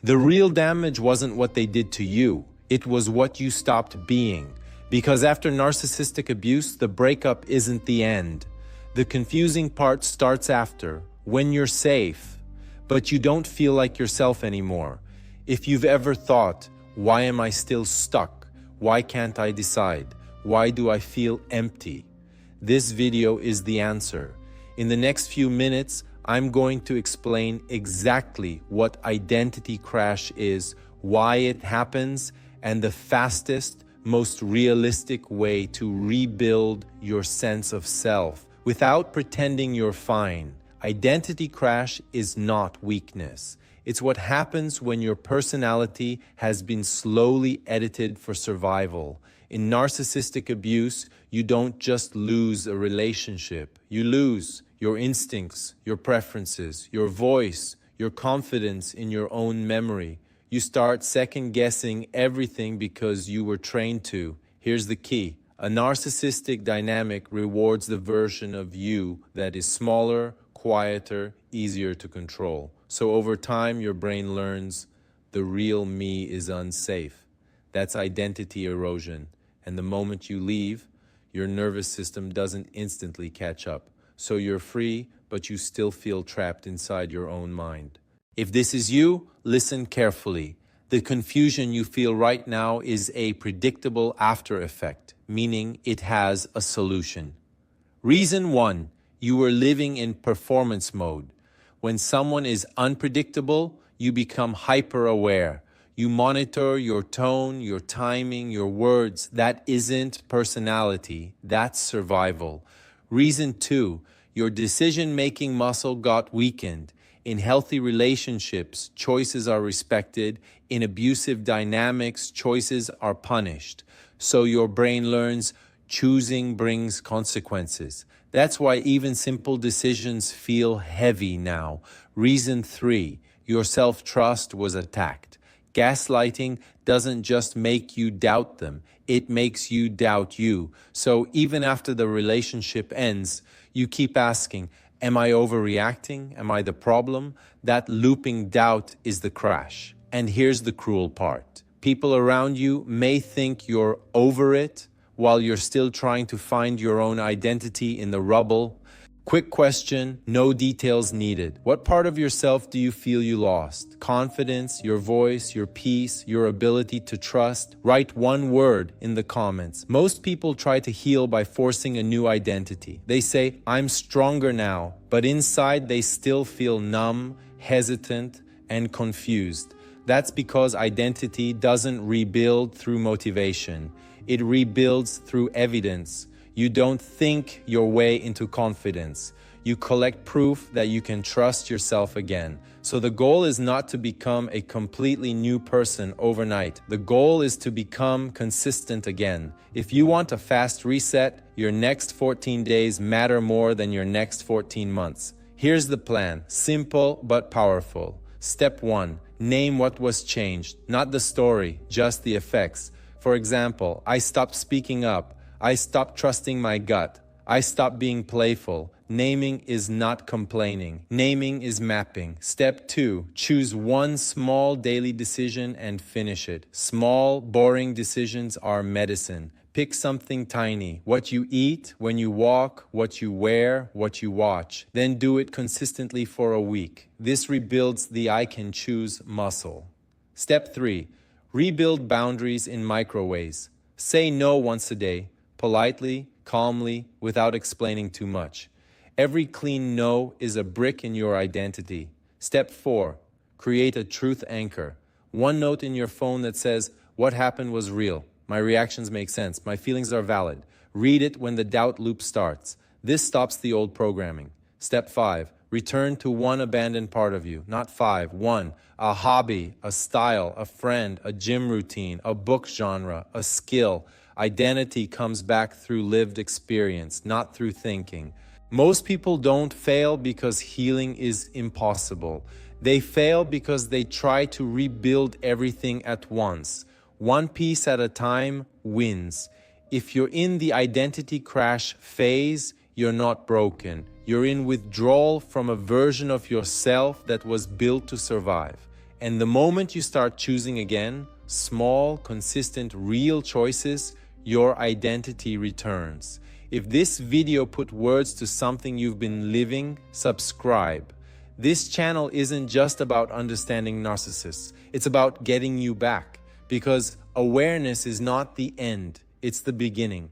The real damage wasn't what they did to you. It was what you stopped being. Because after narcissistic abuse, the breakup isn't the end. The confusing part starts after, when you're safe, but you don't feel like yourself anymore. If you've ever thought, why am I still stuck? Why can't I decide? Why do I feel empty? This video is the answer. In the next few minutes, I'm going to explain exactly what identity crash is, why it happens, and the fastest, most realistic way to rebuild your sense of self without pretending you're fine. Identity crash is not weakness. It's what happens when your personality has been slowly edited for survival. In narcissistic abuse, you don't just lose a relationship. You lose your instincts, your preferences, your voice, your confidence in your own memory. You start second-guessing everything because you were trained to. Here's the key. A narcissistic dynamic rewards the version of you that is smaller, quieter, easier to control. So over time, your brain learns the real me is unsafe. That's identity erosion. And the moment you leave, your nervous system doesn't instantly catch up. So you're free, but you still feel trapped inside your own mind. If this is you, listen carefully. The confusion you feel right now is a predictable after effect, meaning it has a solution. Reason 1, you were living in performance mode. When someone is unpredictable, you become hyper-aware. You monitor your tone, your timing, your words. That isn't personality, that's survival. Reason 2, your decision-making muscle got weakened. In healthy relationships, choices are respected. In abusive dynamics, choices are punished. So your brain learns choosing brings consequences. That's why even simple decisions feel heavy now. Reason 3, your self-trust was attacked. Gaslighting doesn't just make you doubt them, it makes you doubt you. So even after the relationship ends, you keep asking, am I overreacting? Am I the problem? That looping doubt is the crash. And here's the cruel part. People around you may think you're over it while you're still trying to find your own identity in the rubble. Quick question, no details needed. What part of yourself do you feel you lost? Confidence, your voice, your peace, your ability to trust? Write one word in the comments. Most people try to heal by forcing a new identity. They say, I'm stronger now, but inside they still feel numb, hesitant, and confused. That's because identity doesn't rebuild through motivation. It rebuilds through evidence. You don't think your way into confidence. You collect proof that you can trust yourself again. So the goal is not to become a completely new person overnight. The goal is to become consistent again. If you want a fast reset, your next 14 days matter more than your next 14 months. Here's the plan, simple but powerful. Step 1, name what was changed, not the story, just the effects. For example, I stopped speaking up. I stopped trusting my gut. I stopped being playful. Naming is not complaining. Naming is mapping. Step 2, choose one small daily decision and finish it. Small, boring decisions are medicine. Pick something tiny. What you eat, when you walk, what you wear, what you watch. Then do it consistently for a week. This rebuilds the I can choose muscle. Step 3, rebuild boundaries in micro ways. Say no once a day. Politely, calmly, without explaining too much. Every clean no is a brick in your identity. Step 4, create a truth anchor. One note in your phone that says, what happened was real. My reactions make sense. My feelings are valid. Read it when the doubt loop starts. This stops the old programming. Step 5, return to one abandoned part of you. Not 5, 1. A hobby, a style, a friend, a gym routine, a book genre, a skill. Identity comes back through lived experience, not through thinking. Most people don't fail because healing is impossible. They fail because they try to rebuild everything at once. One piece at a time wins. If you're in the identity crash phase, you're not broken. You're in withdrawal from a version of yourself that was built to survive. And the moment you start choosing again, small, consistent, real choices, your identity returns. If this video put words to something you've been living, subscribe. This channel isn't just about understanding narcissists. It's about getting you back. Because awareness is not the end, it's the beginning.